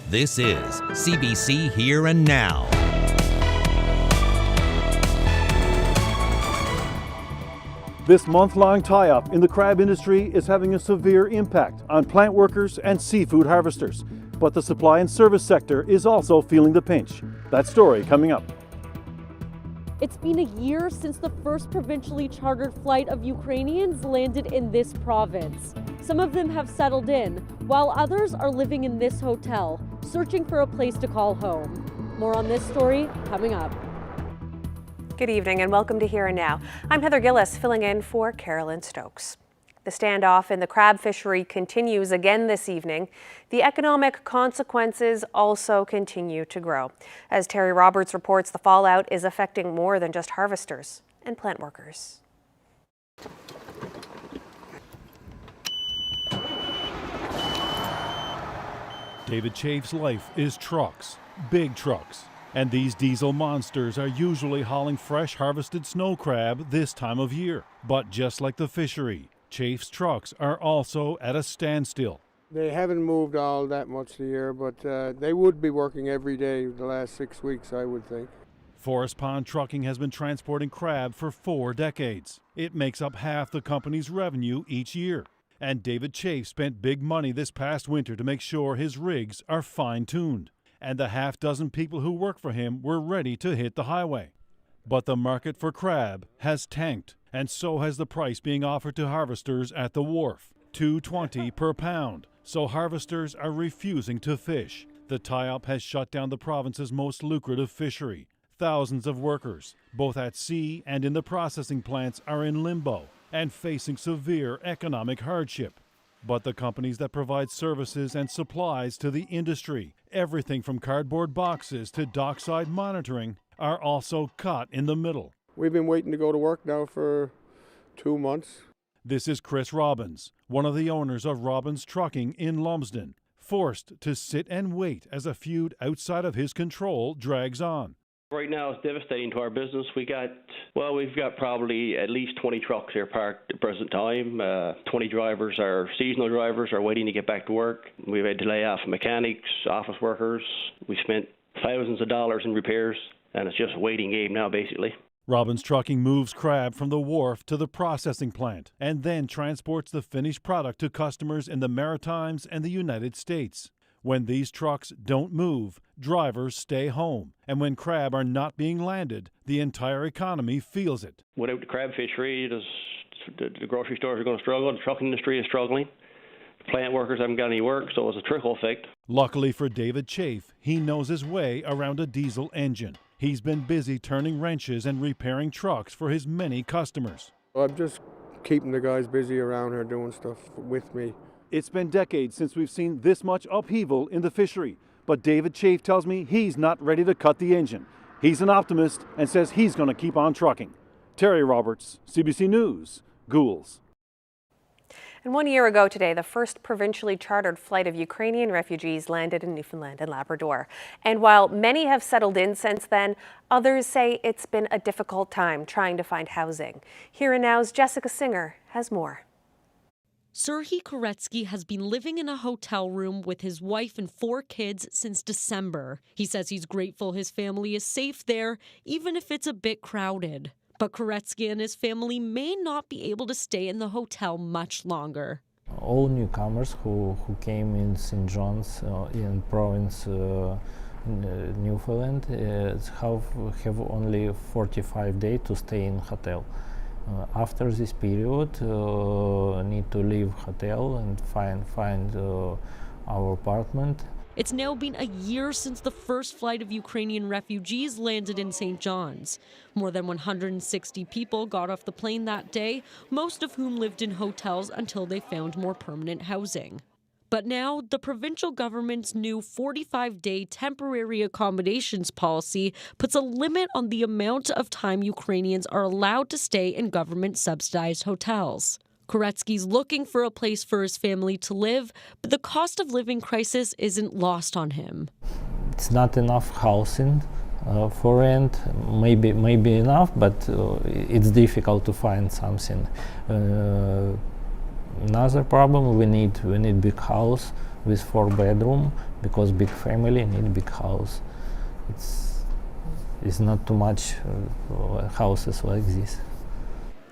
This is CBC Here and Now. This month-long tie-up in the crab industry is having a severe impact on plant workers and seafood harvesters. But the supply and service sector is also feeling the pinch. That story coming up. It's been a year since the first provincially chartered flight of Ukrainians landed in this province. Some of them have settled in, while others are living in this hotel, searching for a place to call home. More on this story coming up. Good evening and welcome to Here and Now. I'm Heather Gillis, filling in for Carolyn Stokes. The standoff in the crab fishery continues again this evening. The economic consequences also continue to grow. As Terry Roberts reports, the fallout is affecting more than just harvesters and plant workers. David Chaffe's life is trucks, big trucks. And these diesel monsters are usually hauling fresh harvested snow crab this time of year. But just like the fishery, Chaffe's trucks are also at a standstill. They haven't moved all that much the year, but they would be working every day the last 6 weeks, I would think. Forest Pond Trucking has been transporting crab for 4 decades. It makes up half the company's revenue each year. And David Chafe spent big money this past winter to make sure his rigs are fine-tuned. And the half-dozen people who work for him were ready to hit the highway. But the market for crab has tanked, and so has the price being offered to harvesters at the wharf, $2.20 per pound. So harvesters are refusing to fish. The tie-up has shut down the province's most lucrative fishery. Thousands of workers, both at sea and in the processing plants, are in limbo and facing severe economic hardship. But the companies that provide services and supplies to the industry, everything from cardboard boxes to dockside monitoring, are also caught in the middle. We've been waiting to go to work now for 2 months. This is Chris Robbins, one of the owners of Robbins Trucking in Lumsden, forced to sit and wait as a feud outside of his control drags on. Right now it's devastating to our business. We've got probably at least 20 trucks here parked at the present time. 20 drivers, our seasonal drivers, are waiting to get back to work. We've had to lay off mechanics, office workers. We spent thousands of dollars in repairs, and it's just a waiting game now, basically. Robbins Trucking moves crab from the wharf to the processing plant and then transports the finished product to customers in the Maritimes and the United States. When these trucks don't move, drivers stay home. And when crab are not being landed, the entire economy feels it. Without the crab fishery, the grocery stores are going to struggle. The trucking industry is struggling. The plant workers haven't got any work, so it's a trickle effect. Luckily for David Chafe, he knows his way around a diesel engine. He's been busy turning wrenches and repairing trucks for his many customers. I'm just keeping the guys busy around here doing stuff with me. It's been decades since we've seen this much upheaval in the fishery. But David Chafe tells me he's not ready to cut the engine. He's an optimist and says he's going to keep on trucking. Terry Roberts, CBC News, Goulds. And 1 year ago today, the first provincially chartered flight of Ukrainian refugees landed in Newfoundland and Labrador. And while many have settled in since then, others say it's been a difficult time trying to find housing. Here and Now's Jessica Singer has more. Serhii Koretsky has been living in a hotel room with his wife and 4 kids since December. He says he's grateful his family is safe there, even if it's a bit crowded. But Koretsky and his family may not be able to stay in the hotel much longer. All newcomers who came in St. John's in province Newfoundland have only 45 days to stay in hotel. After this period, need to leave hotel and find our apartment. It's now been a year since the first flight of Ukrainian refugees landed in St. John's. More than 160 people got off the plane that day, most of whom lived in hotels until they found more permanent housing. But now, the provincial government's new 45-day temporary accommodations policy puts a limit on the amount of time Ukrainians are allowed to stay in government-subsidized hotels. Koretsky's looking for a place for his family to live, but the cost of living crisis isn't lost on him. It's not enough housing for rent, maybe enough, but it's difficult to find something. Another problem, we need big house with 4 bedroom because big family need big house. It's not too much houses like this.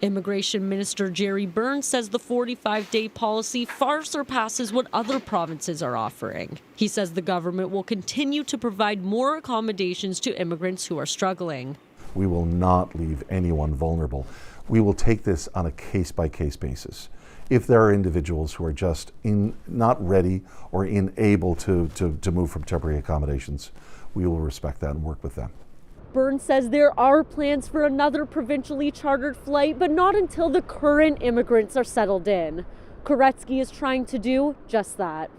Immigration Minister Jerry Burns says the 45-day policy far surpasses what other provinces are offering. He says the government will continue to provide more accommodations to immigrants who are struggling. We will not leave anyone vulnerable. We will take this on a case-by-case basis. If there are individuals who are just not ready or unable to move from temporary accommodations, we will respect that and work with them. Burns says there are plans for another provincially chartered flight, but not until the current immigrants are settled in. Koretsky is trying to do just that.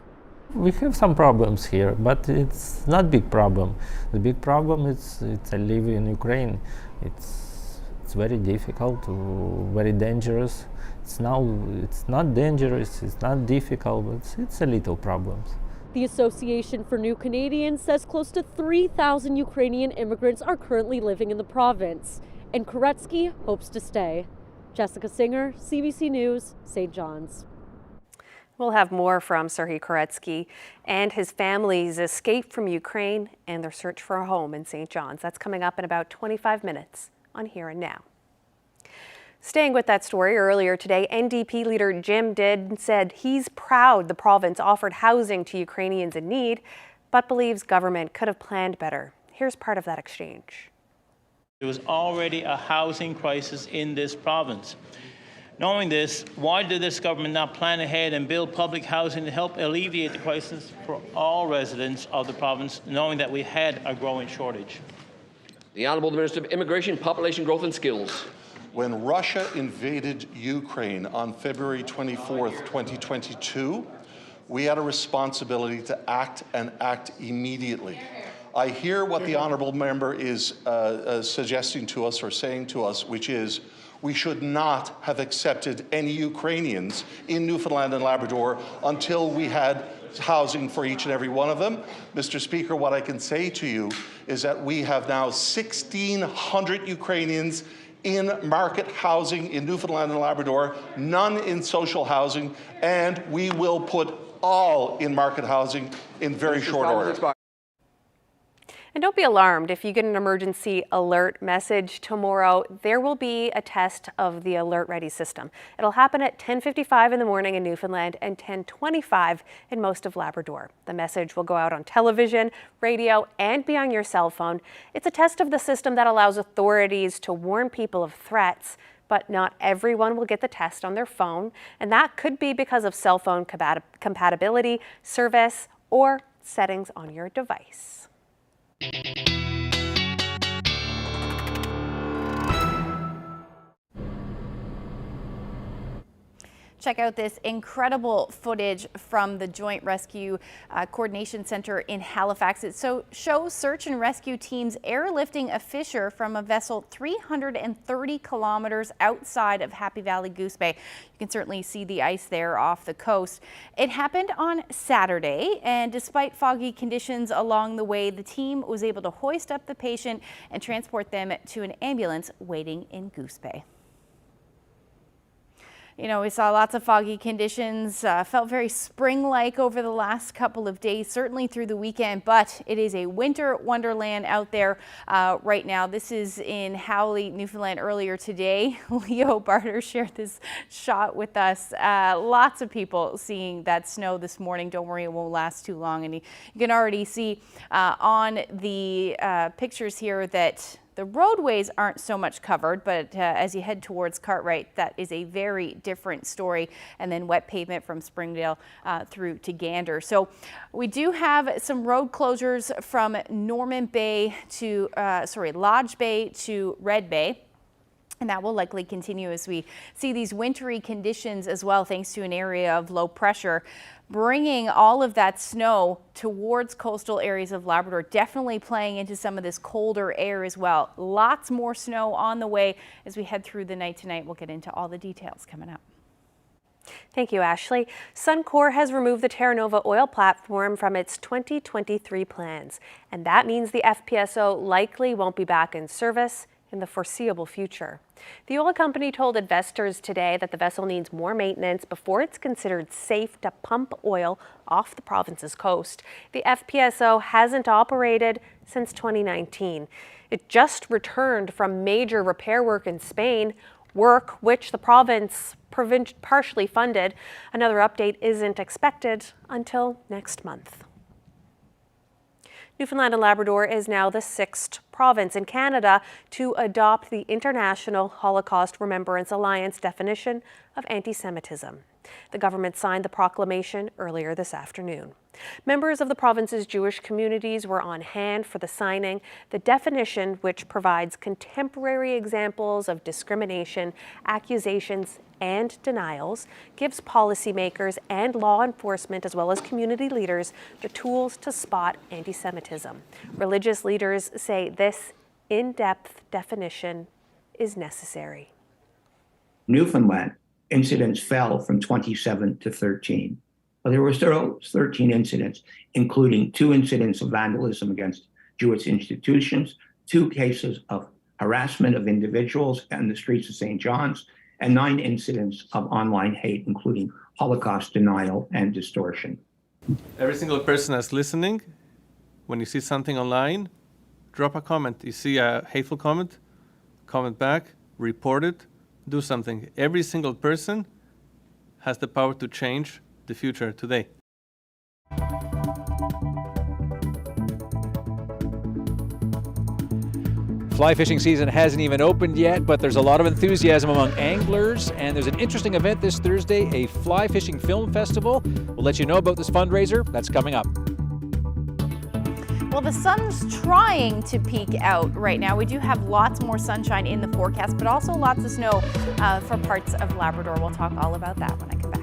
We have some problems here, but it's not big problem. The big problem is I live in Ukraine. It's very difficult, very dangerous. It's not dangerous, it's not difficult, but it's a little problems. The Association for New Canadians says close to 3,000 Ukrainian immigrants are currently living in the province, and Koretsky hopes to stay. Jessica Singer, CBC News, St. John's. We'll have more from Serhiy Koretsky and his family's escape from Ukraine and their search for a home in St. John's. That's coming up in about 25 minutes on Here and Now. Staying with that story, earlier today, NDP leader Jim Didd said he's proud the province offered housing to Ukrainians in need, but believes government could have planned better. Here's part of that exchange. There was already a housing crisis in this province. Knowing this, why did this government not plan ahead and build public housing to help alleviate the crisis for all residents of the province, knowing that we had a growing shortage? The Honourable Minister of Immigration, Population Growth and Skills. When Russia invaded Ukraine on February 24th, 2022, we had a responsibility to act and act immediately. I hear what the honourable member is suggesting to us or saying to us, which is we should not have accepted any Ukrainians in Newfoundland and Labrador until we had housing for each and every one of them. Mr. Speaker, what I can say to you is that we have now 1,600 Ukrainians in market housing in Newfoundland and Labrador, none in social housing, and we will put all in market housing in very short order. And don't be alarmed if you get an emergency alert message tomorrow. There will be a test of the Alert Ready system. It'll happen at 10:55 in the morning in Newfoundland and 10:25 in most of Labrador. The message will go out on television, radio, and be on your cell phone. It's a test of the system that allows authorities to warn people of threats, but not everyone will get the test on their phone, and that could be because of cell phone compatibility, service, or settings on your device. Check out this incredible footage from the Joint Rescue Coordination Center in Halifax. It shows search and rescue teams airlifting a fisher from a vessel 330 kilometers outside of Happy Valley Goose Bay. You can certainly see the ice there off the coast. It happened on Saturday, and despite foggy conditions along the way, the team was able to hoist up the patient and transport them to an ambulance waiting in Goose Bay. You know, we saw lots of foggy conditions, felt very spring-like over the last couple of days, certainly through the weekend, but it is a winter wonderland out there right now. This is in Howley, Newfoundland earlier today. Leo Barter shared this shot with us. Lots of people seeing that snow this morning. Don't worry, it won't last too long. And you can already see on the pictures here that the roadways aren't so much covered, but as you head towards Cartwright, that is a very different story. And then wet pavement from Springdale through to Gander. So we do have some road closures from Norman Bay to, Lodge Bay to Red Bay. And that will likely continue as we see these wintry conditions as well, thanks to an area of low pressure, bringing all of that snow towards coastal areas of Labrador, definitely playing into some of this colder air as well. Lots more snow on the way as we head through the night tonight. We'll get into all the details coming up. Thank you, Ashley. Suncor has removed the Terra Nova oil platform from its 2023 plans, and that means the FPSO likely won't be back in service in the foreseeable future. The oil company told investors today that the vessel needs more maintenance before it's considered safe to pump oil off the province's coast. The FPSO hasn't operated since 2019. It just returned from major repair work in Spain, work which the province partially funded. Another update isn't expected until next month. Newfoundland and Labrador is now the 6th province in Canada to adopt the International Holocaust Remembrance Alliance definition of anti-Semitism. The government signed the proclamation earlier this afternoon. Members of the province's Jewish communities were on hand for the signing. The definition, which provides contemporary examples of discrimination, accusations, and denials, gives policymakers and law enforcement, as well as community leaders, the tools to spot anti-Semitism. Religious leaders say this in-depth definition is necessary. Newfoundland incidents fell from 27 to 13. But there were still 13 incidents, including 2 incidents of vandalism against Jewish institutions, 2 cases of harassment of individuals in the streets of St. John's, and 9 incidents of online hate, including Holocaust denial and distortion. Every single person that's listening, when you see something online, drop a comment. You see a hateful comment, comment back, report it, do something. Every single person has the power to change the future today. Fly fishing season hasn't even opened yet, but there's a lot of enthusiasm among anglers, and there's an interesting event this Thursday, a fly fishing film festival. We'll let you know about this fundraiser. That's coming up. Well, the sun's trying to peek out right now. We do have lots more sunshine in the forecast, but also lots of snow for parts of Labrador. We'll talk all about that when I come back.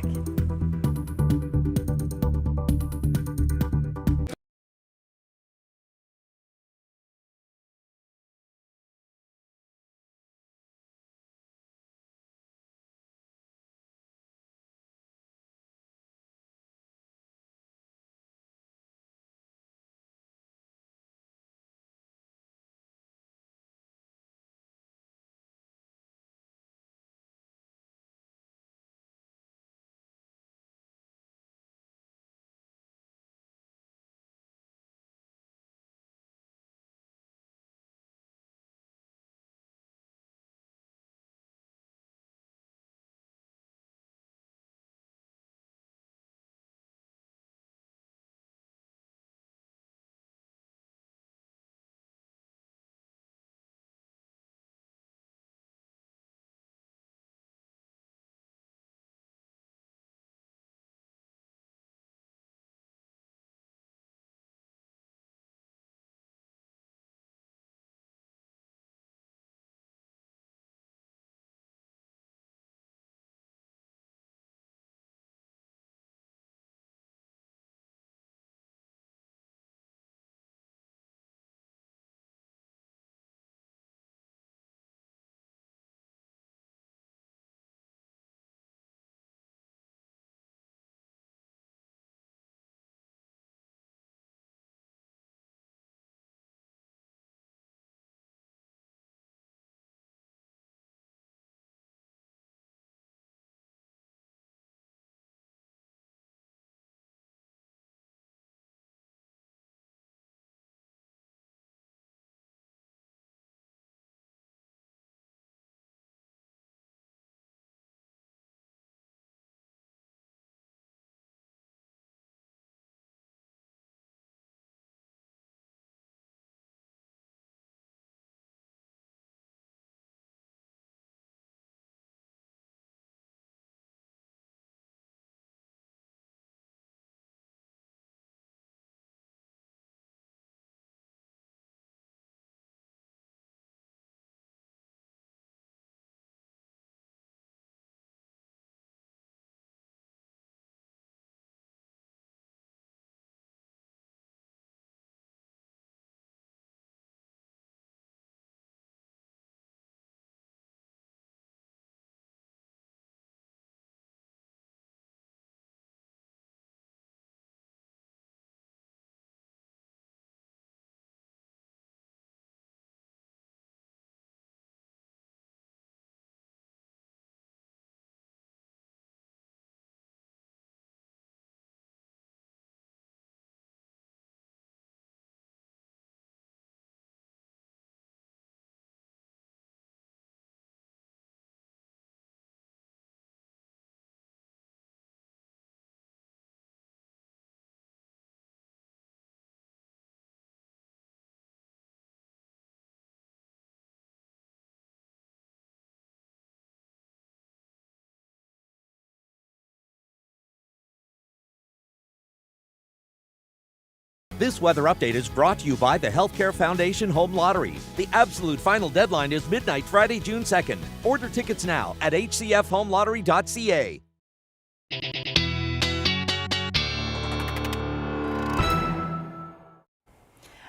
This weather update is brought to you by the Healthcare Foundation Home Lottery. The absolute final deadline is midnight Friday, June 2nd. Order tickets now at hcfhomelottery.ca.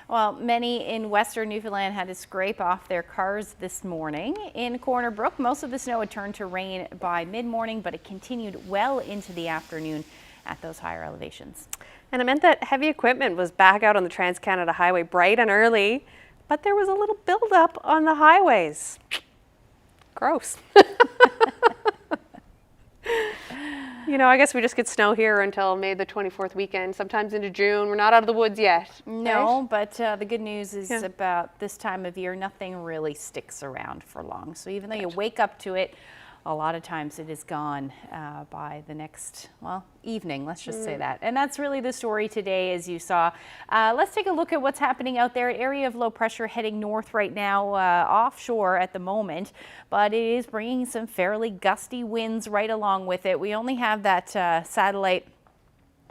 Well, many in western Newfoundland had to scrape off their cars this morning. In Corner Brook, most of the snow had turned to rain by mid-morning, but it continued well into the afternoon at those higher elevations. And it meant that heavy equipment was back out on the Trans-Canada Highway bright and early, but there was a little buildup on the highways. Gross. You know, I guess we just get snow here until May the 24th weekend, sometimes into June. We're not out of the woods yet. No, right? but the good news is about this time of year, nothing really sticks around for long. So even though you wake up to it, a lot of times it is gone by the next, well, evening, let's just say that. And that's really the story today, as you saw. Let's take a look at what's happening out there. Area of low pressure heading north right now, offshore at the moment, but it is bringing some fairly gusty winds right along with it. We only have that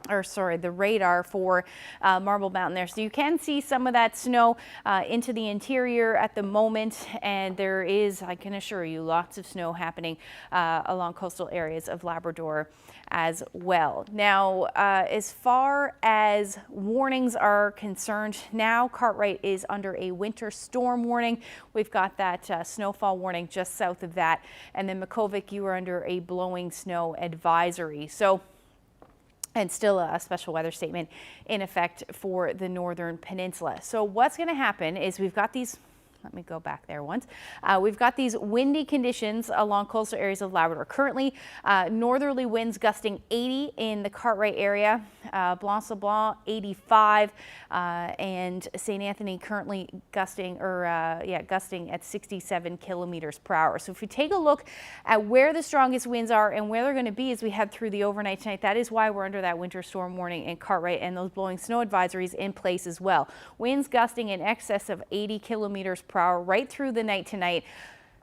the radar for Marble Mountain there. So you can see some of that snow into the interior at the moment, and there is, I can assure you, lots of snow happening along coastal areas of Labrador as well. Now, as far as warnings are concerned, now Cartwright is under a winter storm warning. We've got that snowfall warning just south of that, and then Makkovik, you are under a blowing snow advisory. So, and still a special weather statement in effect for the northern peninsula. So what's going to happen is we've got these, let me go back there once. We've got these windy conditions along coastal areas of Labrador. Currently, northerly winds gusting 80 in the Cartwright area, Blanc-Sablon 85, and St. Anthony currently gusting at 67 kilometers per hour. So if you take a look at where the strongest winds are and where they're going to be as we head through the overnight tonight, that is why we're under that winter storm warning in Cartwright and those blowing snow advisories in place as well. Winds gusting in excess of 80 kilometers per hour right through the night tonight.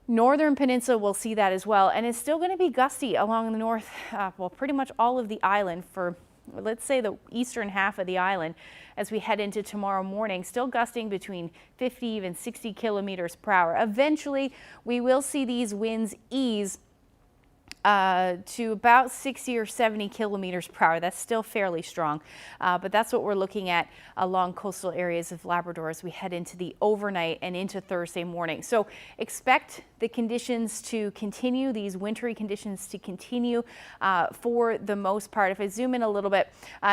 Northern Peninsula will see that as well, and it's still going to be gusty along the north, well, pretty much all of the island for, let's say, the eastern half of the island as we head into tomorrow morning, still gusting between 50 even 60 kilometers per hour. Eventually, we will see these winds ease to about 60 or 70 kilometers per hour. That's still fairly strong, but that's what we're looking at along coastal areas of Labrador as we head into the overnight and into Thursday morning. So expect the conditions to continue, these wintry conditions to continue for the most part. If I zoom in a little bit,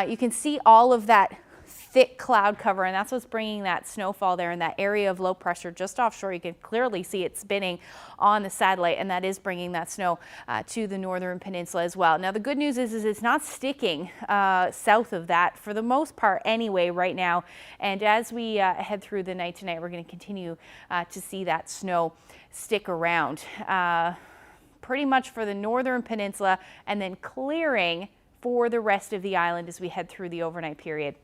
you can see all of that thick cloud cover, and that's what's bringing that snowfall there in that area of low pressure just offshore. You can clearly see it spinning on the satellite, and that is bringing that snow to the northern peninsula as well. Now, the good news is it's not sticking south of that for the most part anyway right now, and as we head through the night tonight, we're going to continue to see that snow stick around pretty much for the northern peninsula and then clearing for the rest of the island as we head through the overnight period.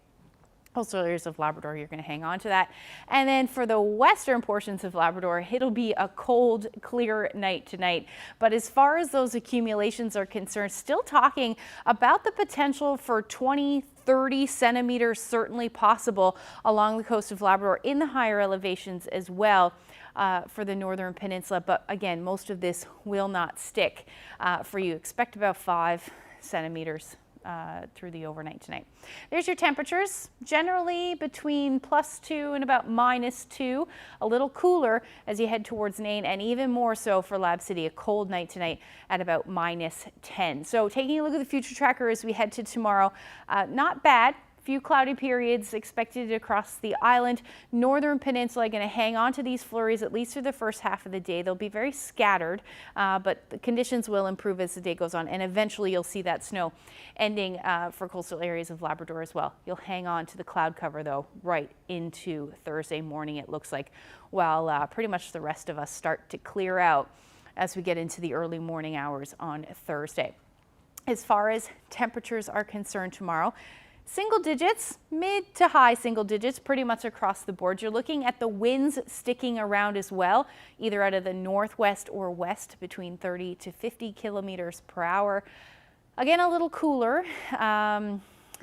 Coastal areas of Labrador, you're going to hang on to that. And then for the western portions of Labrador, it'll be a cold, clear night tonight. But as far as those accumulations are concerned, still talking about the potential for 20, 30 centimeters certainly possible along the coast of Labrador in the higher elevations as well for the northern peninsula. But again, most of this will not stick for you. Expect about 5 centimeters through the overnight tonight. There's your temperatures, generally between +2 and about -2. A little cooler as you head towards Nain, and even more so for Lab City. A cold night tonight at about -10. So taking a look at the future tracker as we head to tomorrow, not bad. Few cloudy periods expected across the island. Northern Peninsula going to hang on to these flurries at least through the first half of the day. They'll be very scattered, but the conditions will improve as the day goes on, and eventually you'll see that snow ending for coastal areas of Labrador as well. You'll hang on to the cloud cover though right into Thursday morning, it looks like, while pretty much the rest of us start to clear out as we get into the early morning hours on Thursday. As far as temperatures are concerned tomorrow, single digits, mid to high single digits, pretty much across the board. You're looking at the winds sticking around as well, either out of the northwest or west, between 30 to 50 kilometers per hour. Again, a little cooler.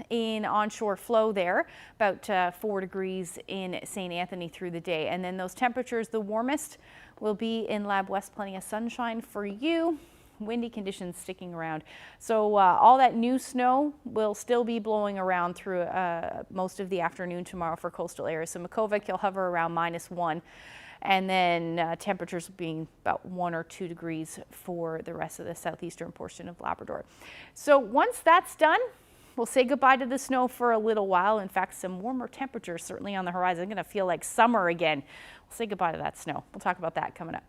in onshore flow there, about 4 degrees in St. Anthony through the day. And then those temperatures, the warmest will be in Lab West. Plenty of sunshine for you. Windy conditions sticking around. So all that new snow will still be blowing around through most of the afternoon tomorrow for coastal areas. So Makkovik, you'll hover around -1. And then temperatures being about 1 or 2 degrees for the rest of the southeastern portion of Labrador. So once that's done, we'll say goodbye to the snow for a little while. In fact, some warmer temperatures certainly on the horizon. It's going to feel like summer again. We'll say goodbye to that snow. We'll talk about that coming up.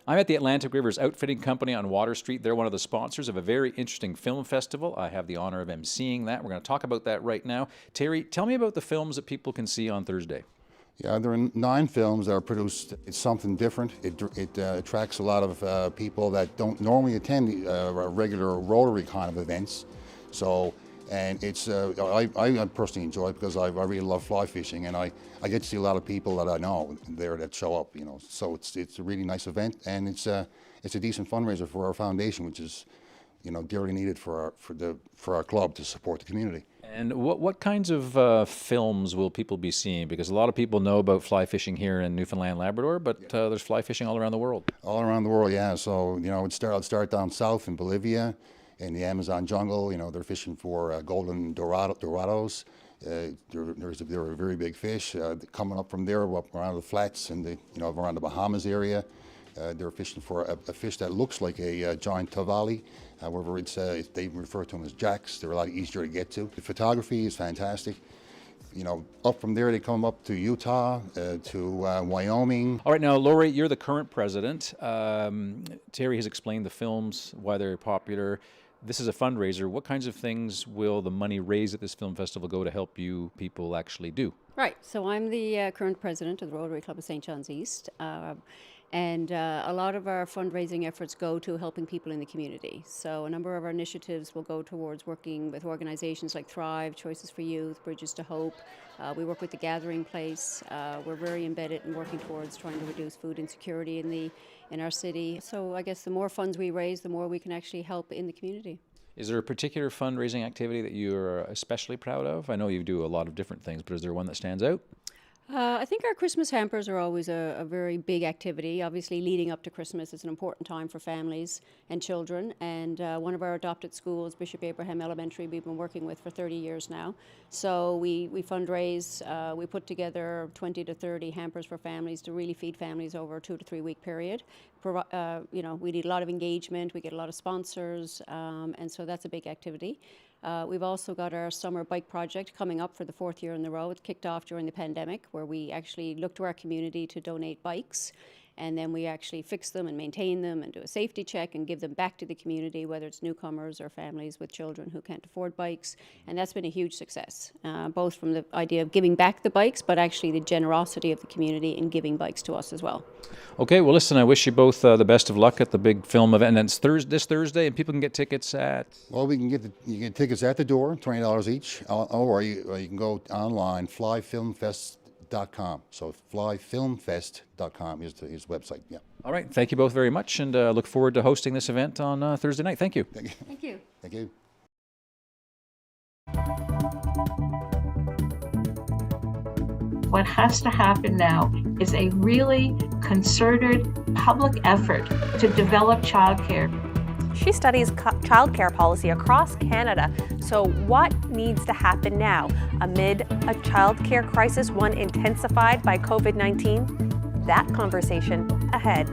I'm at the Atlantic Rivers Outfitting Company on Water Street. They're one of the sponsors of a very interesting film festival. I have the honor of emceeing that. We're going to talk about that right now. Terry, tell me about the films that people can see on Thursday. Yeah, there are 9 films that are produced. It's something different. It attracts a lot of people that don't normally attend regular Rotary kind of events. So, and it's I personally enjoy it because I really love fly fishing, and I get to see a lot of people that I know there that show up. You know, so it's a really nice event, and it's a decent fundraiser for our foundation, which is, you know, dearly needed for our club to support the community. And what kinds of films will people be seeing? Because a lot of people know about fly fishing here in Newfoundland and Labrador, but there's fly fishing all around the world. All around the world, yeah. So, you know, I'd start down south in Bolivia, in the Amazon jungle. You know, they're fishing for golden dorados. They're a very big fish. Coming up from there, up around the flats and around the Bahamas area. They're fishing for a fish that looks like a giant tavali. However, they refer to them as jacks. They're a lot easier to get to. The photography is fantastic. You know, up from there, they come up to Utah, to Wyoming. All right, now, Lori, you're the current president. Terry has explained the films, why they're popular. This is a fundraiser. What kinds of things will the money raised at this film festival go to help you people actually do? Right. So I'm the current president of the Rotary Club of St. John's East. And a lot of our fundraising efforts go to helping people in the community. So a number of our initiatives will go towards working with organizations like Thrive, Choices for Youth, Bridges to Hope. We work with the Gathering Place. We're very embedded in working towards trying to reduce food insecurity in our city. So I guess the more funds we raise, the more we can actually help in the community. Is there a particular fundraising activity that you're especially proud of? I know you do a lot of different things, but is there one that stands out? I think our Christmas hampers are always a very big activity. Obviously, leading up to Christmas is an important time for families and children. And one of our adopted schools, Bishop Abraham Elementary, we've been working with for 30 years now. So we fundraise, we put together 20 to 30 hampers for families to really feed families over a 2 to 3 week period. You know, we need a lot of engagement, we get a lot of sponsors, and so that's a big activity. We've also got our summer bike project coming up for the 4th year in a row. It kicked off during the pandemic, where we actually look to our community to donate bikes, and then we actually fix them and maintain them and do a safety check and give them back to the community, whether it's newcomers or families with children who can't afford bikes. And that's been a huge success, both from the idea of giving back the bikes, but actually the generosity of the community in giving bikes to us as well. Okay, well, listen, I wish you both the best of luck at the big film event. And it's this Thursday, and people can get tickets at... Well, you can get tickets at the door, $20 each, or you can go online, flyfilmfest.com. So flyfilmfest.com is the website. Yeah. All right. Thank you both very much, and look forward to hosting this event on Thursday night. Thank you. Thank you. Thank you. What has to happen now is a really concerted public effort to develop childcare. She studies childcare policy across Canada. So what needs to happen now amid a childcare crisis, one intensified by COVID-19? That conversation ahead.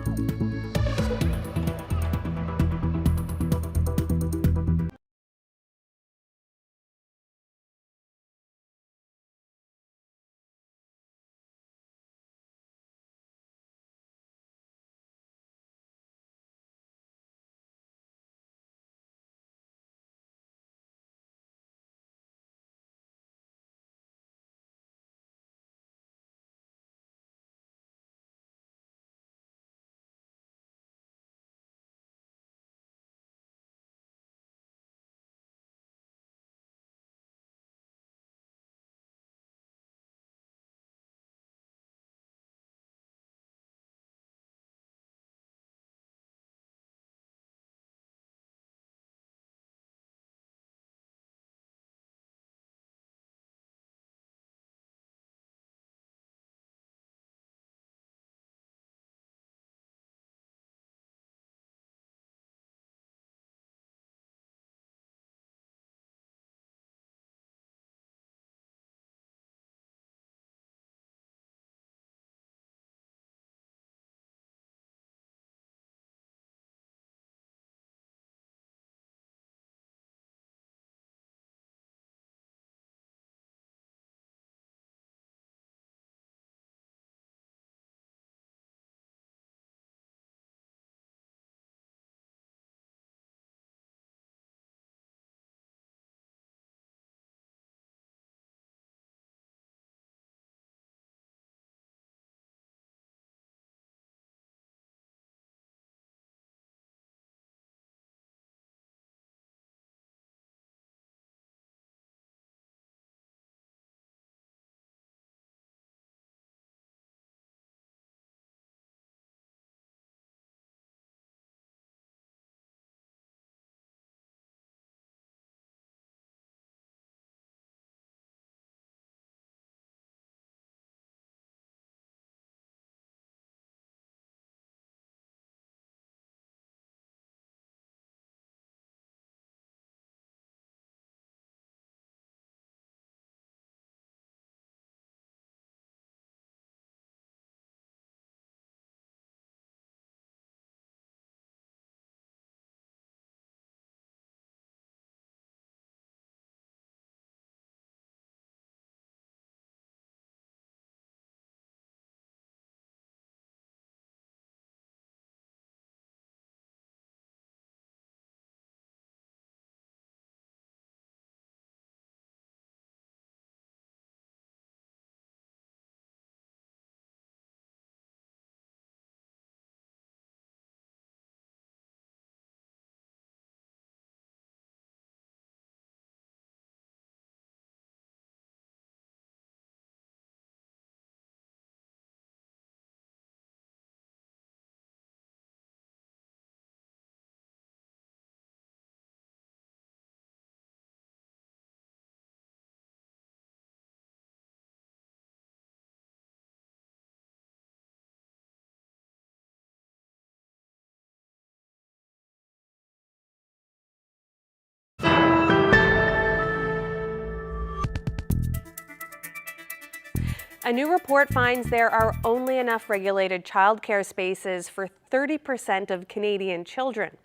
A new report finds there are only enough regulated childcare spaces for 30% of Canadian children.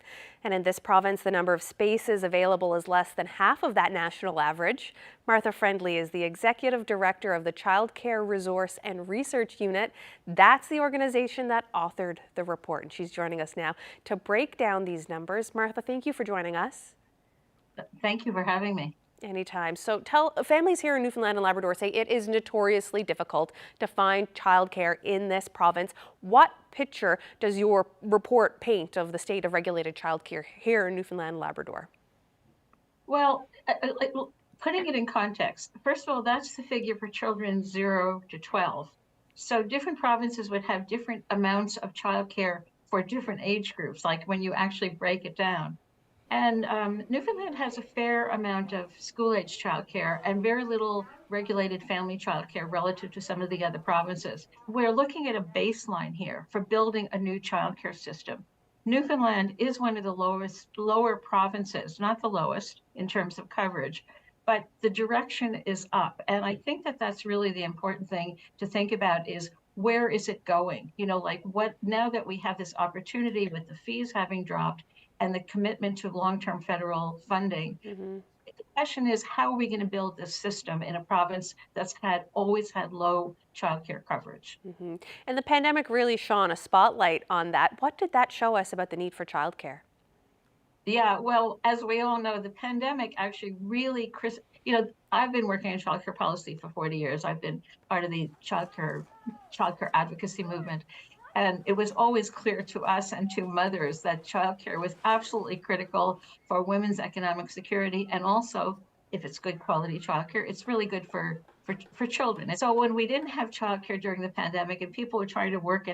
And in this province, the number of spaces available is less than half of that national average. Martha Friendly is the executive director of the Childcare Resource and Research Unit. That's the organization that authored the report. And she's joining us now to break down these numbers. Martha, thank you for joining us. Thank you for having me. Anytime. So families here in Newfoundland and Labrador say it is notoriously difficult to find childcare in this province. What picture does your report paint of the state of regulated childcare here in Newfoundland and Labrador? Well, putting it in context, first of all, that's the figure for children 0 to 12. So different provinces would have different amounts of childcare for different age groups, like when you actually break it down. And Newfoundland has a fair amount of school-age childcare and very little regulated family childcare relative to some of the other provinces. We're looking at a baseline here for building a new childcare system. Newfoundland is one of the lower provinces, not the lowest in terms of coverage, but the direction is up. And I think that that's really the important thing to think about is where is it going? You know, like now that we have this opportunity with the fees having dropped, and the commitment to long-term federal funding. Mm-hmm. The question is, how are we going to build this system in a province that's always had low childcare coverage? Mm-hmm. And the pandemic really shone a spotlight on that. What did that show us about the need for childcare? Yeah, well, as we all know, the pandemic actually really, I've been working in childcare policy for 40 years. I've been part of the childcare advocacy movement. And it was always clear to us and to mothers that childcare was absolutely critical for women's economic security. And also, if it's good quality childcare, it's really good for children. And so when we didn't have childcare during the pandemic and people were trying to work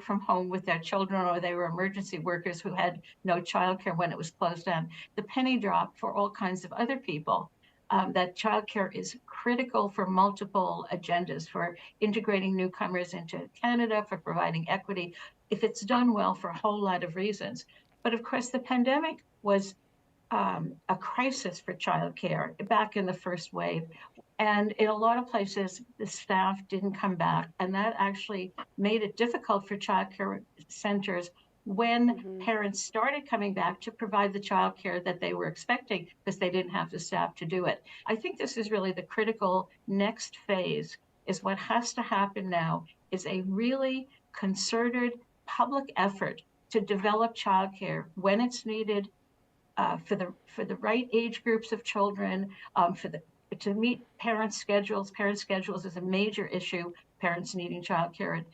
from home with their children, or they were emergency workers who had no childcare when it was closed down, the penny dropped for all kinds of other people. That childcare is critical for multiple agendas, for integrating newcomers into Canada, for providing equity, if it's done well for a whole lot of reasons. But of course, the pandemic was a crisis for childcare back in the first wave. And in a lot of places, the staff didn't come back. And that actually made it difficult for childcare centers when parents started coming back to provide the childcare that they were expecting because they didn't have the staff to do it. I think this is really the critical next phase, is what has to happen now is a really concerted public effort to develop childcare when it's needed, for the right age groups of children, to meet parents' schedules. Parents' schedules is a major issue, parents needing childcare at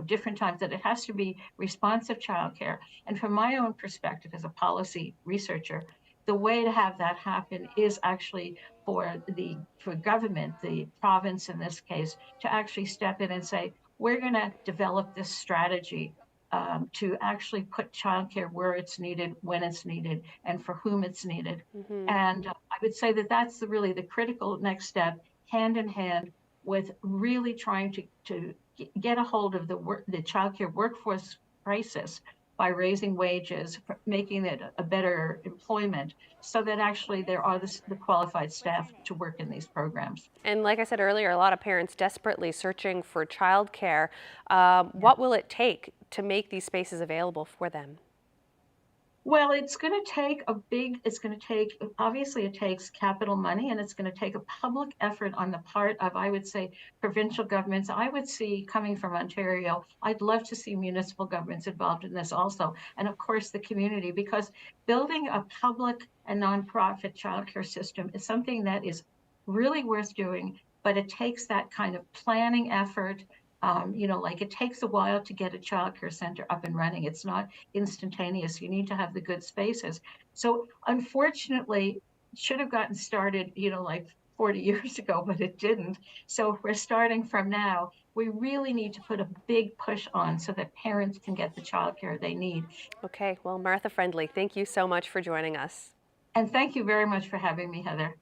different times, that it has to be responsive childcare. And from my own perspective as a policy researcher, the way to have that happen is actually for government, the province in this case, to actually step in and say, we're going to develop this strategy to actually put childcare where it's needed, when it's needed, and for whom it's needed. Mm-hmm. And I would say that that's really the critical next step, hand in hand with really trying to get a hold of the childcare workforce crisis by raising wages, making it a better employment, so that actually there are the qualified staff to work in these programs. And like I said earlier, a lot of parents desperately searching for childcare. What will it take to make these spaces available for them? Well, obviously it takes capital money, and it's going to take a public effort on the part of, I would say, provincial governments. I would see, coming from Ontario, I'd love to see municipal governments involved in this also. And of course, the community, because building a public and nonprofit childcare system is something that is really worth doing, but it takes that kind of planning effort. It takes a while to get a childcare center up and running. It's not instantaneous. You need to have the good spaces. So unfortunately, it should have gotten started, 40 years ago, but it didn't. So if we're starting from now, we really need to put a big push on so that parents can get the childcare they need. Okay, well, Martha Friendly, thank you so much for joining us. And thank you very much for having me, Heather.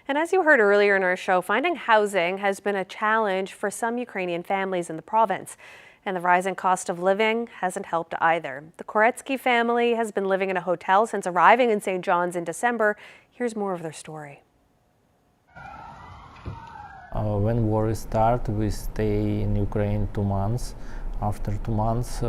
And as you heard earlier in our show, finding housing has been a challenge for some Ukrainian families in the province. And the rising cost of living hasn't helped either. The Koretsky family has been living in a hotel since arriving in St. John's in December. Here's more of their story. When war start, we stay in Ukraine 2 months. After 2 months,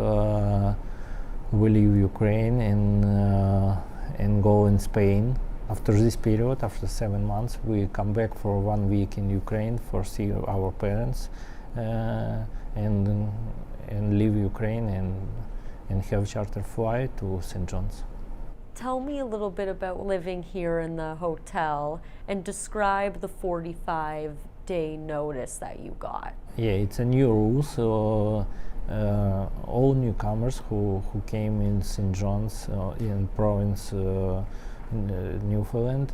we leave Ukraine and go in Spain. After this period, after 7 months, we come back for 1 week in Ukraine for see our parents, and leave Ukraine and have charter flight to St. John's. Tell me a little bit about living here in the hotel and describe the 45-day notice that you got. Yeah, it's a new rule, so all newcomers who came in St. John's in province Newfoundland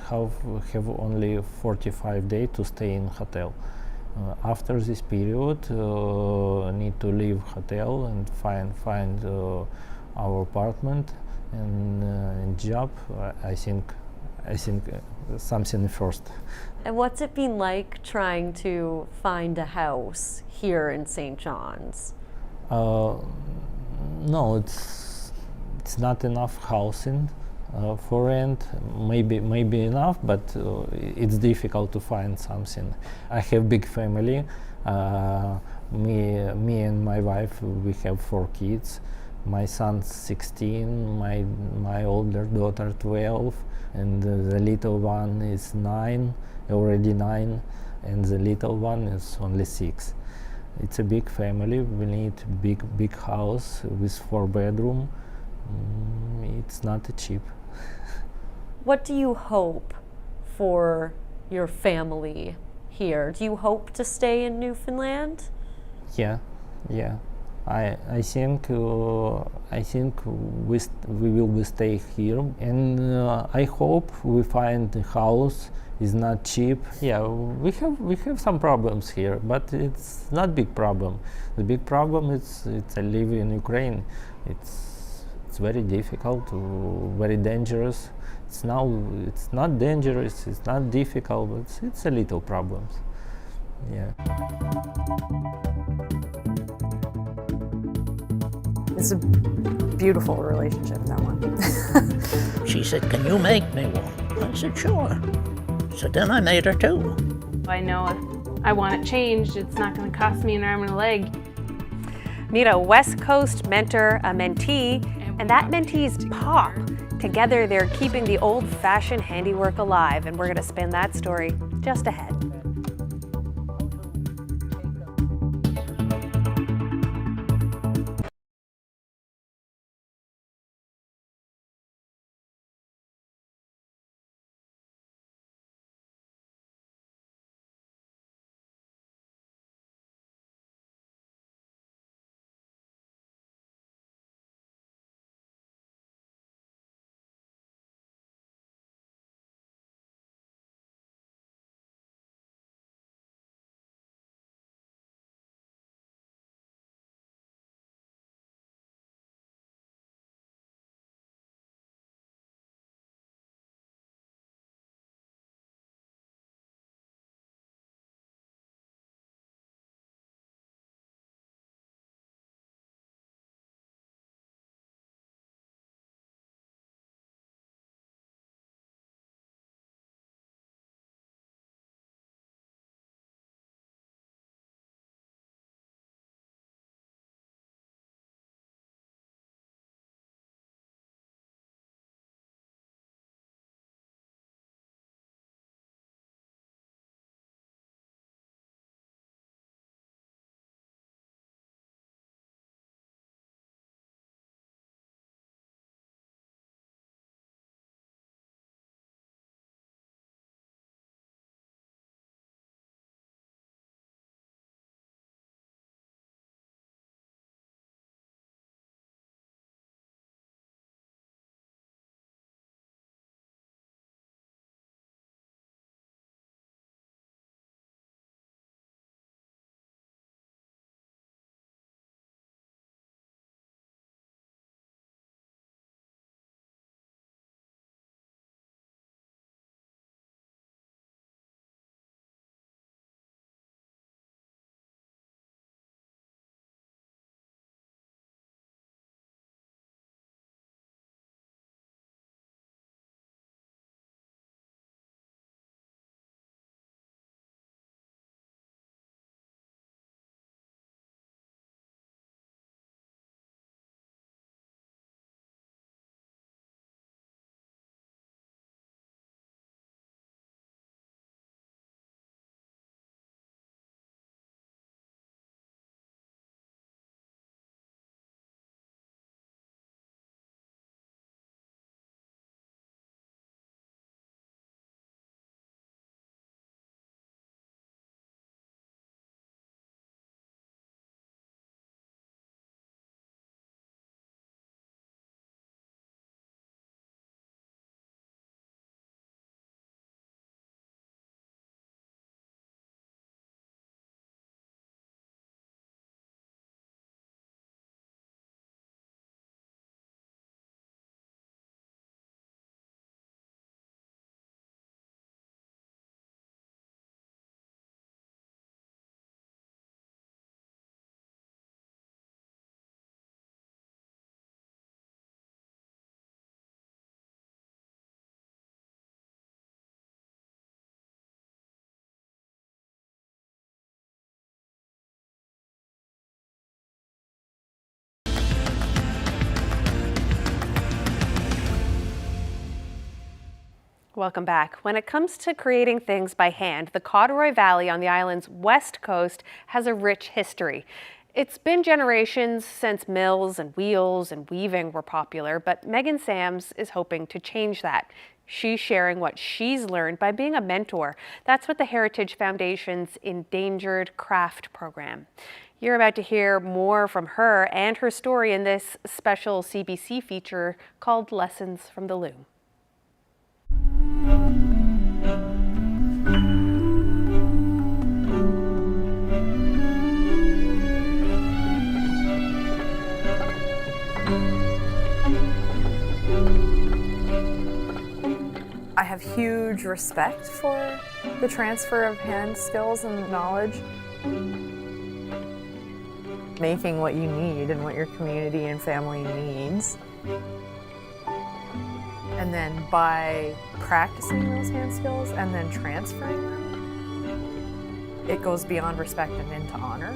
have only 45 days to stay in hotel. After this period, need to leave hotel and find our apartment and job. I think something first. And what's it been like trying to find a house here in St. John's? No, it's not enough housing for rent. Maybe enough, but it's difficult to find something. I have big family. Me and my wife, we have 4 kids. My son's 16, my older daughter 12, and the little one is 9, already 9, and the little one is only 6. It's a big family. We need big house with 4 bedroom. It's not cheap. What do you hope for your family here? Do you hope to stay in Newfoundland? Yeah. I think we will stay here, and I hope we find a house. Is not cheap. Yeah, we have some problems here, but it's not big problem. The big problem is I live in Ukraine. It's very difficult, very dangerous. It's not dangerous. It's not difficult, but it's a little problems. Yeah. It's a beautiful relationship, that one. She said, "Can you make me one?" I said, "Sure." So then I made her 2. I know if I want it changed, it's not going to cost me an arm and a leg. Meet a West Coast mentor, a mentee, and that mentee's pop. Together, they're keeping the old-fashioned handiwork alive, and we're going to spin that story just ahead. Welcome back. When it comes to creating things by hand, the Corduroy Valley on the island's west coast has a rich history. It's been generations since mills and wheels and weaving were popular, but Megan Sams is hoping to change that. She's sharing what she's learned by being a mentor. That's what the Heritage Foundation's Endangered Craft program. You're about to hear more from her and her story in this special CBC feature called Lessons from the Loom. I have huge respect for the transfer of hand skills and knowledge. Making what you need and what your community and family needs. And then by practicing those hand skills and then transferring them, it goes beyond respect and into honor.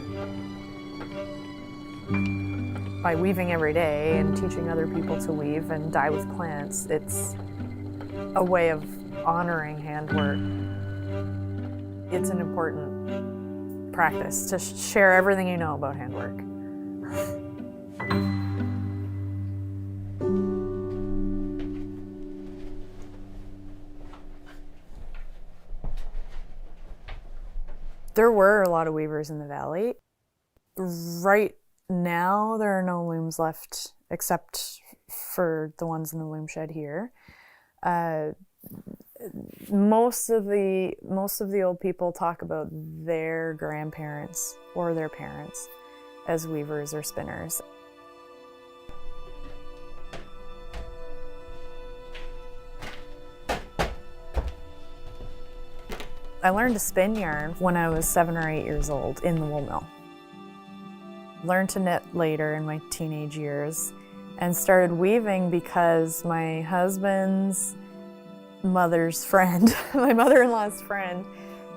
By weaving every day and teaching other people to weave and dye with plants, it's a way of honoring handwork. It's an important practice to share everything you know about handwork. There were a lot of weavers in the valley. Right now, there are no looms left except for the ones in the loom shed here. Most of the old people talk about their grandparents or their parents as weavers or spinners. I learned to spin yarn when I was 7 or 8 years old in the wool mill. Learned to knit later in my teenage years and started weaving because my husband's mother's friend, my mother-in-law's friend,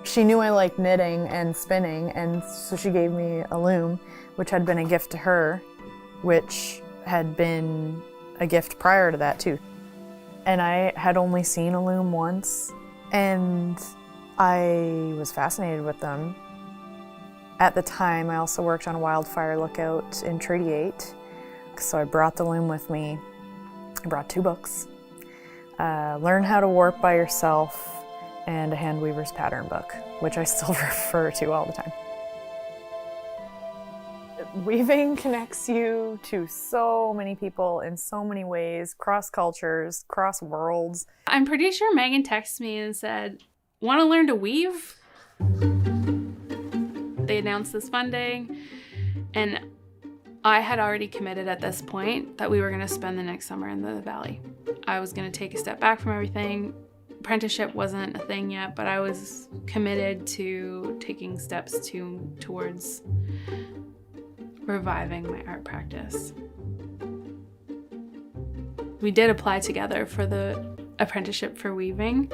she knew I liked knitting and spinning, and so she gave me a loom, which had been a gift to her, which had been a gift prior to that too. And I had only seen a loom once, and I was fascinated with them. At the time, I also worked on a wildfire lookout in Treaty 8, so I brought the loom with me. I brought 2 books. Learn How to Warp by Yourself and a Hand Weaver's Pattern book, which I still refer to all the time. Weaving connects you to so many people in so many ways, cross cultures, cross worlds. I'm pretty sure Megan texted me and said, "Want to learn to weave?" They announced this funding, and I had already committed at this point that we were going to spend the next summer in the valley. I was going to take a step back from everything. Apprenticeship wasn't a thing yet, but I was committed to taking steps towards reviving my art practice. We did apply together for the apprenticeship for weaving,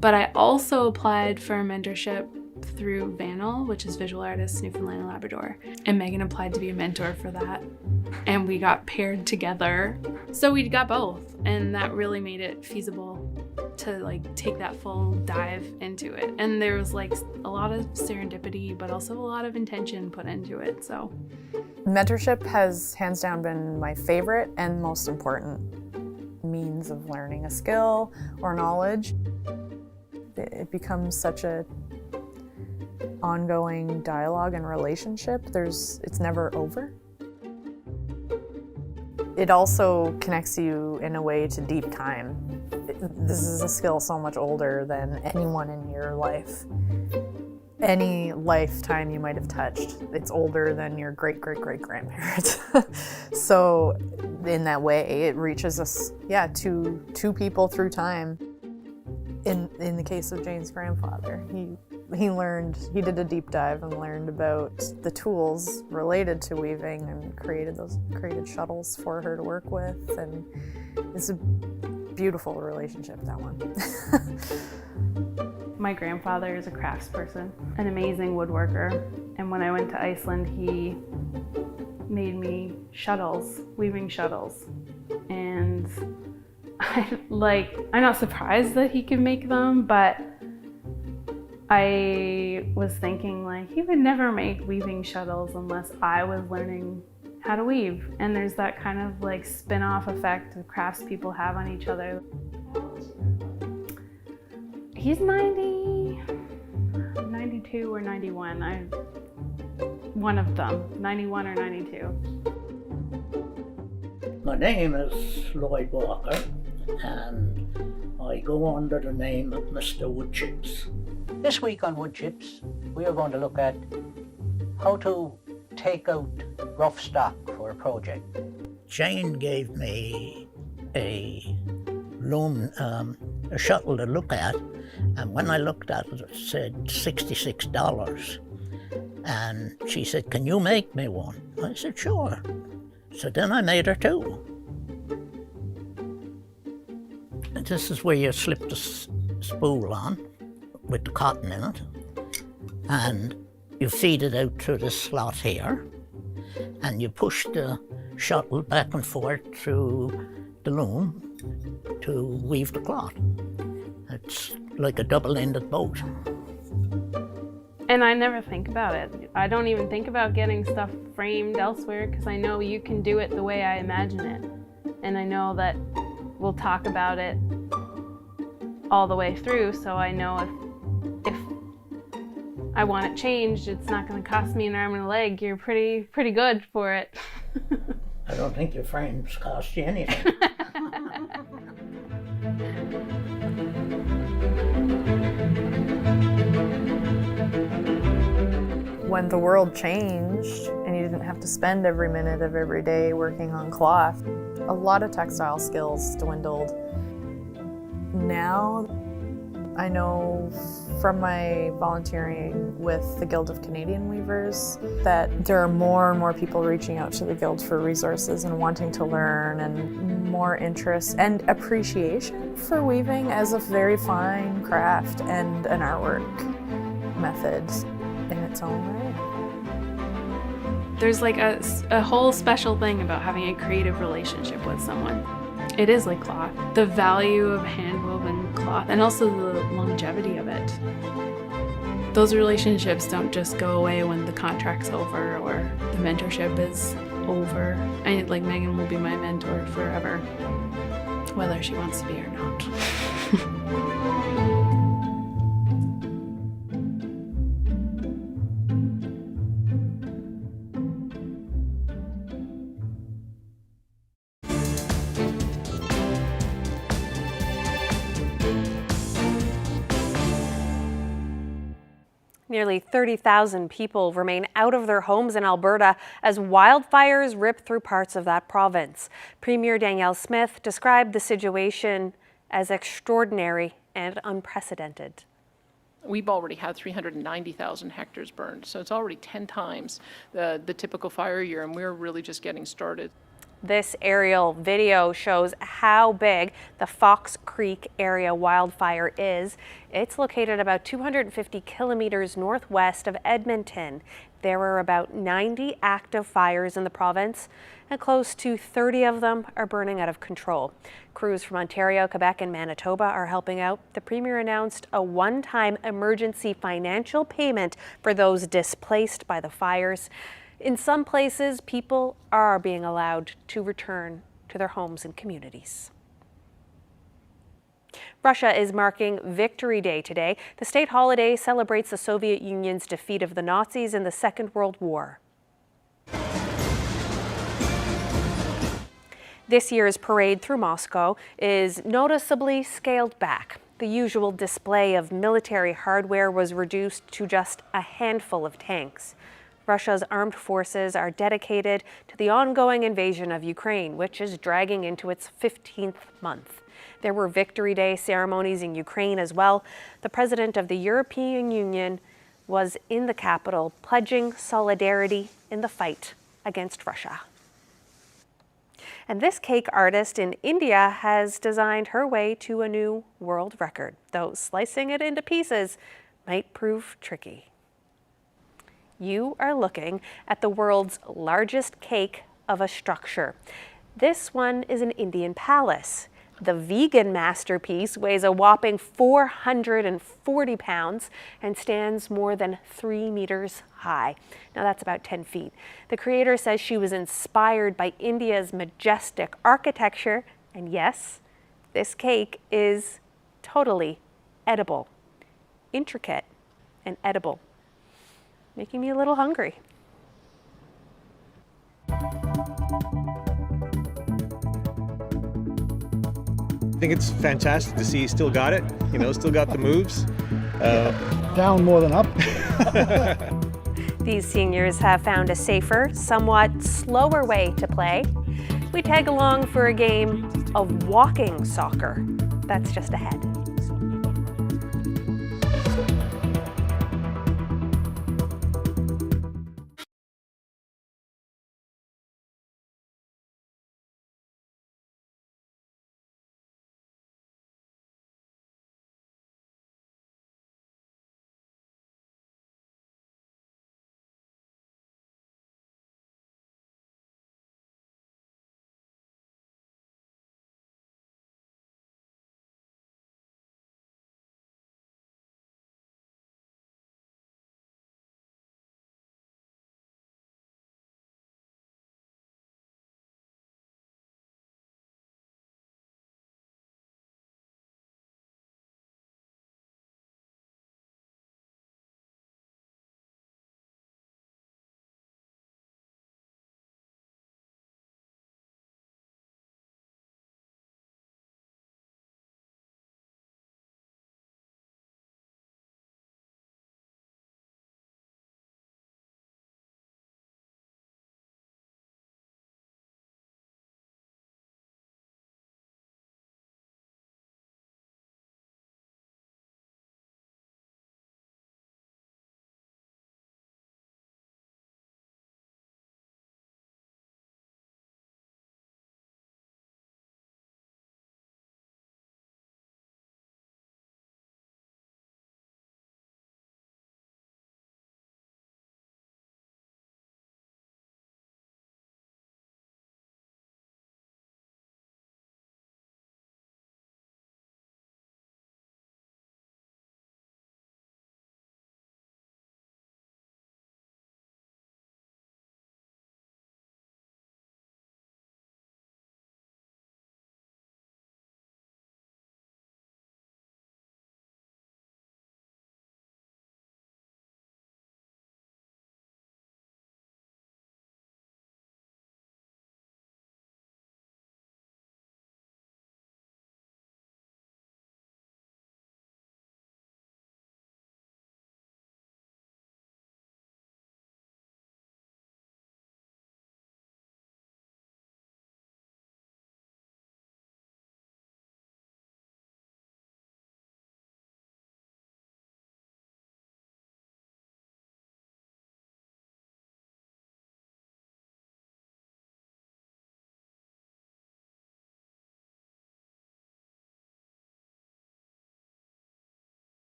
but I also applied for a mentorship through VANL, which is Visual Artists Newfoundland and Labrador. And Megan applied to be a mentor for that. And we got paired together. So we got both, and that really made it feasible to take that full dive into it. And there was a lot of serendipity, but also a lot of intention put into it, so. Mentorship has hands down been my favorite and most important means of learning a skill or knowledge. It becomes such a ongoing dialogue and relationship. It's never over. It also connects you in a way to deep time. This is a skill so much older than anyone in your life. Any lifetime you might have touched. It's older than your great-great-great-grandparents. So in that way, it reaches us, two people through time. In the case of Jane's grandfather, he did a deep dive and learned about the tools related to weaving and created shuttles for her to work with, and it's a beautiful relationship, that one. My grandfather is a craftsperson, an amazing woodworker, and when I went to Iceland, he made me shuttles, weaving shuttles, and I'm not surprised that he can make them, but I was thinking he would never make weaving shuttles unless I was learning how to weave. And there's that kind of spin-off effect that craftspeople have on each other. He's 92 or 91. One of them, 91 or 92. My name is Lloyd Walker, and I go under the name of Mr. Woodchips. This week on Woodchips, we are going to look at how to take out rough stock for a project. Jane gave me a loom, a shuttle to look at, and when I looked at it, it said $66. And she said, "Can you make me one?" I said, "Sure." So then I made her two. And this is where you slip the spool on with the cotton in it, and you feed it out through this slot here, and you push the shuttle back and forth through the loom to weave the cloth. It's like a double-ended boat. And I never think about it. I don't even think about getting stuff framed elsewhere because I know you can do it the way I imagine it. And I know that we'll talk about it all the way through, so I know if I want it changed, it's not going to cost me an arm and a leg. You're pretty good for it. I don't think your frames cost you anything. When the world changed and you didn't have to spend every minute of every day working on cloth, a lot of textile skills dwindled. Now, I know from my volunteering with the Guild of Canadian Weavers that there are more and more people reaching out to the Guild for resources and wanting to learn, and more interest and appreciation for weaving as a very fine craft and an artwork method in its own way. There's a whole special thing about having a creative relationship with someone. It is like cloth. The value of hand-woven cloth, and also the longevity of it. Those relationships don't just go away when the contract's over or the mentorship is over. Megan will be my mentor forever, whether she wants to be or not. Nearly 30,000 people remain out of their homes in Alberta as wildfires rip through parts of that province. Premier Danielle Smith described the situation as extraordinary and unprecedented. We've already had 390,000 hectares burned, so it's already 10 times the typical fire year, and we're really just getting started. This aerial video shows how big the Fox Creek area wildfire is. It's located about 250 kilometers northwest of Edmonton. There are about 90 active fires in the province, and close to 30 of them are burning out of control. Crews from Ontario, Quebec, and Manitoba are helping out. The Premier announced a one-time emergency financial payment for those displaced by the fires. In some places, people are being allowed to return to their homes and communities. Russia is marking Victory Day today. The state holiday celebrates the Soviet Union's defeat of the Nazis in the Second World War. This year's parade through Moscow is noticeably scaled back. The usual display of military hardware was reduced to just a handful of tanks. Russia's armed forces are dedicated to the ongoing invasion of Ukraine, which is dragging into its 15th month. There were Victory Day ceremonies in Ukraine as well. The president of the European Union was in the capital, pledging solidarity in the fight against Russia. And this cake artist in India has designed her way to a new world record, though slicing it into pieces might prove tricky. You are looking at the world's largest cake of a structure. This one is an Indian palace. The vegan masterpiece weighs a whopping 440 pounds and stands more than 3 meters high. Now that's about 10 feet. The creator says she was inspired by India's majestic architecture, and yes, this cake is totally edible. Intricate and edible. Making me a little hungry. I think it's fantastic to see he still got it, still got the moves. Down more than up. These seniors have found a safer, somewhat slower way to play. We tag along for a game of walking soccer. That's just ahead.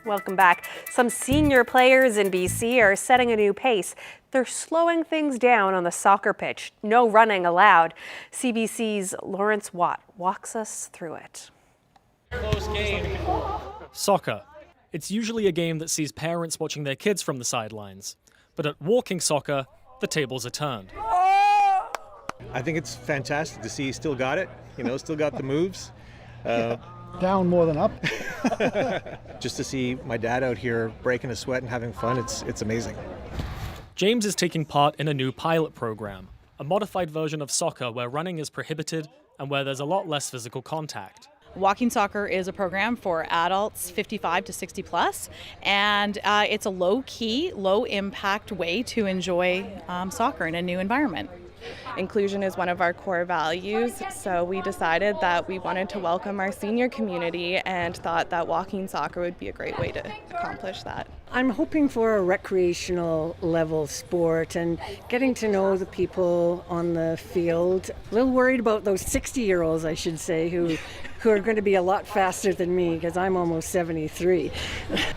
Welcome back. Some senior players in BC are setting a new pace. They're slowing things down on the soccer pitch. No running allowed. CBC's Lawrence Watt walks us through it. Close game. Soccer. It's usually a game that sees parents watching their kids from the sidelines. But at walking soccer, the tables are turned. I think it's fantastic to see he still got it, still got the moves. Down more than up. Just to see my dad out here breaking a sweat and having fun, it's amazing. James is taking part in a new pilot program, a modified version of soccer where running is prohibited and where there's a lot less physical contact. Walking Soccer is a program for adults 55 to 60 plus, and it's a low-key, low-impact way to enjoy soccer in a new environment. Inclusion is one of our core values, so we decided that we wanted to welcome our senior community and thought that walking soccer would be a great way to accomplish that. I'm hoping for a recreational level sport and getting to know the people on the field. A little worried about those 60-year-olds, I should say, who are going to be a lot faster than me because I'm almost 73.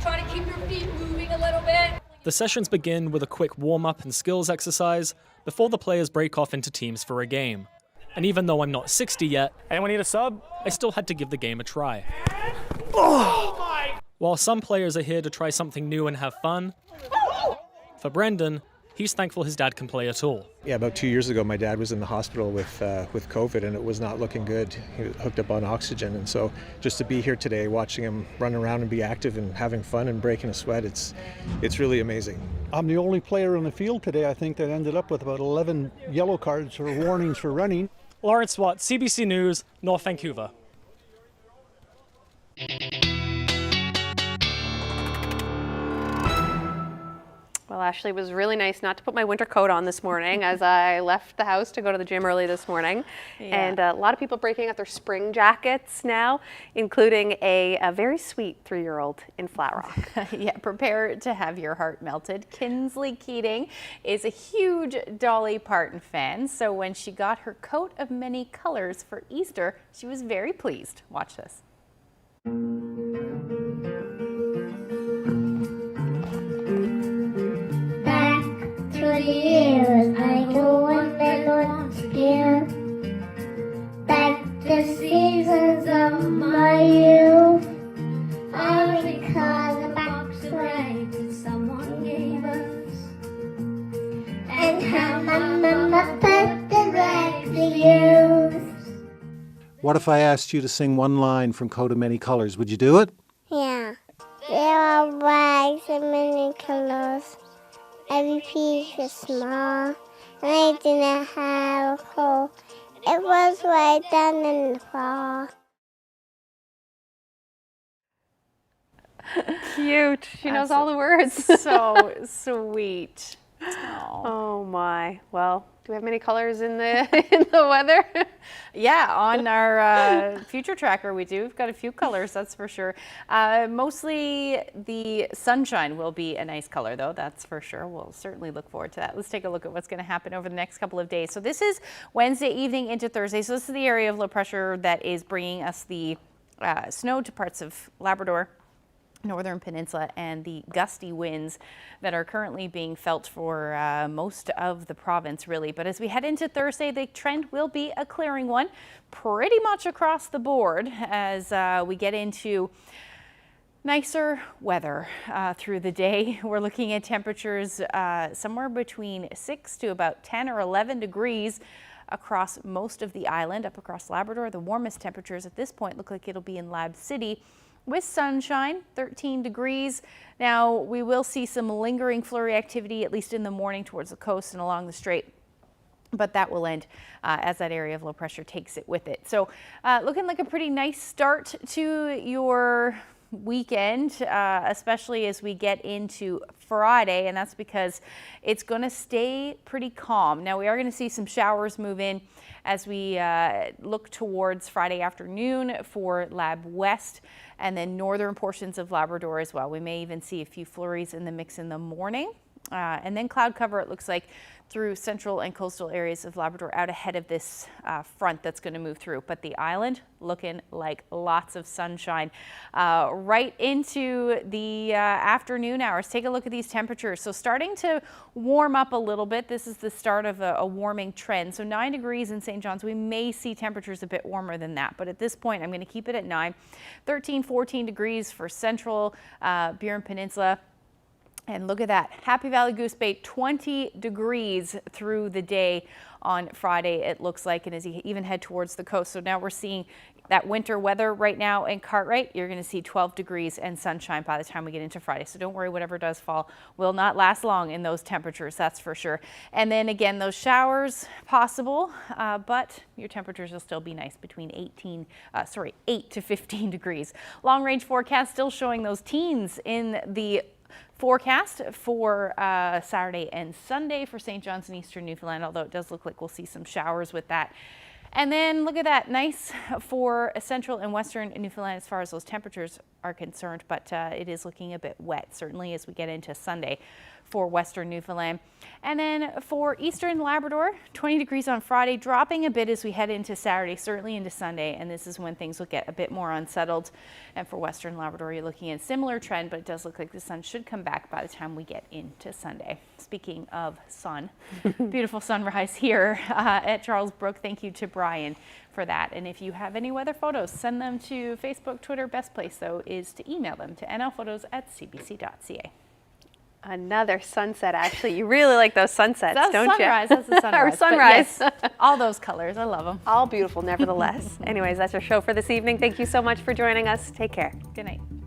Try to keep your feet moving a little bit. The sessions begin with a quick warm-up and skills exercise before the players break off into teams for a game. And even though I'm not 60 yet, anyone need a sub? I still had to give the game a try. Oh my! While some players are here to try something new and have fun, for Brendan, he's thankful his dad can play at all. Yeah, about 2 years ago, my dad was in the hospital with COVID, and it was not looking good. He was hooked up on oxygen, and so just to be here today, watching him run around and be active and having fun and breaking a sweat, it's really amazing. I'm the only player on the field today, I think, that ended up with about 11 yellow cards or warnings for running. Lawrence Watt, CBC News, North Vancouver. Well, Ashley, it was really nice not to put my winter coat on this morning as I left the house to go to the gym early this morning. Yeah. And a lot of people breaking out their spring jackets now, including a very sweet 3-year-old in Flat Rock. Yeah, prepare to have your heart melted. Kinsley Keating is a huge Dolly Parton fan, so when she got her coat of many colors for Easter, she was very pleased. Watch this. Years I go and never scared, like the seasons of my youth, all because the box of rags that someone gave us, and how my mama put the rags to use. What if I asked you to sing one line from Coat of Many Colors? Would you do it? Yeah. There are rags of many colors. Every piece was small, and I didn't have a coat. It was right down in the fall. Cute. She knows all the words. So sweet. Oh my. Well, do we have many colors in the weather? Yeah, on our future tracker we do. We've got a few colors, that's for sure. Mostly the sunshine will be a nice color though, that's for sure. We'll certainly look forward to that. Let's take a look at what's going to happen over the next couple of days. So this is Wednesday evening into Thursday. So this is the area of low pressure that is bringing us the snow to parts of Labrador, Northern Peninsula, and the gusty winds that are currently being felt for most of the province, really. But as we head into Thursday, the trend will be a clearing one pretty much across the board as we get into nicer weather through the day. We're looking at temperatures somewhere between 6 to about 10 or 11 degrees across most of the island. Up across Labrador, the warmest temperatures at this point look like it'll be in Lab City, with sunshine, 13 degrees. Now, we will see some lingering flurry activity, at least in the morning, towards the coast and along the strait. But that will end as that area of low pressure takes it with it. So looking like a pretty nice start to your weekend, especially as we get into Friday, and that's because it's going to stay pretty calm. Now, we are going to see some showers move in as we look towards Friday afternoon for Lab West and then northern portions of Labrador as well. We may even see a few flurries in the mix in the morning. And then cloud cover, it looks like, through central and coastal areas of Labrador out ahead of this front that's going to move through. But the island looking like lots of sunshine right into the afternoon hours. Take a look at these temperatures. So starting to warm up a little bit. This is the start of a warming trend. So 9 degrees in St. John's. We may see temperatures a bit warmer than that. But at this point, I'm going to keep it at 9. 13, 14 degrees for central Burin Peninsula. And look at that, Happy Valley Goose Bay, 20 degrees through the day on Friday, it looks like, and as you even head towards the coast. So now we're seeing that winter weather right now in Cartwright. You're going to see 12 degrees and sunshine by the time we get into Friday. So don't worry, whatever does fall will not last long in those temperatures, that's for sure. And then again, those showers possible, but your temperatures will still be nice, between 8 to 15 degrees. Long range forecast still showing those teens in the forecast for Saturday and Sunday for St. John's and Eastern Newfoundland, although it does look like we'll see some showers with that. And then look at that, nice for central and western Newfoundland as far as those temperatures are concerned, but it is looking a bit wet, certainly as we get into Sunday for western Newfoundland. And then for eastern Labrador, 20 degrees on Friday, dropping a bit as we head into Saturday, certainly into Sunday, and this is when things will get a bit more unsettled. And for western Labrador, you're looking at a similar trend, but it does look like the sun should come back by the time we get into Sunday. Speaking of sun, beautiful sunrise here at Charles Brook. Thank you to Brian for that. And if you have any weather photos, send them to Facebook, Twitter. Best place, though, is to email them to nlphotos@cbc.ca. Another sunset, actually. You really like those sunsets, don't you? Sunrise, that's a sunrise. Or sunrise. Yes, all those colors, I love them. All beautiful, nevertheless. Anyways, that's our show for this evening. Thank you so much for joining us. Take care. Good night.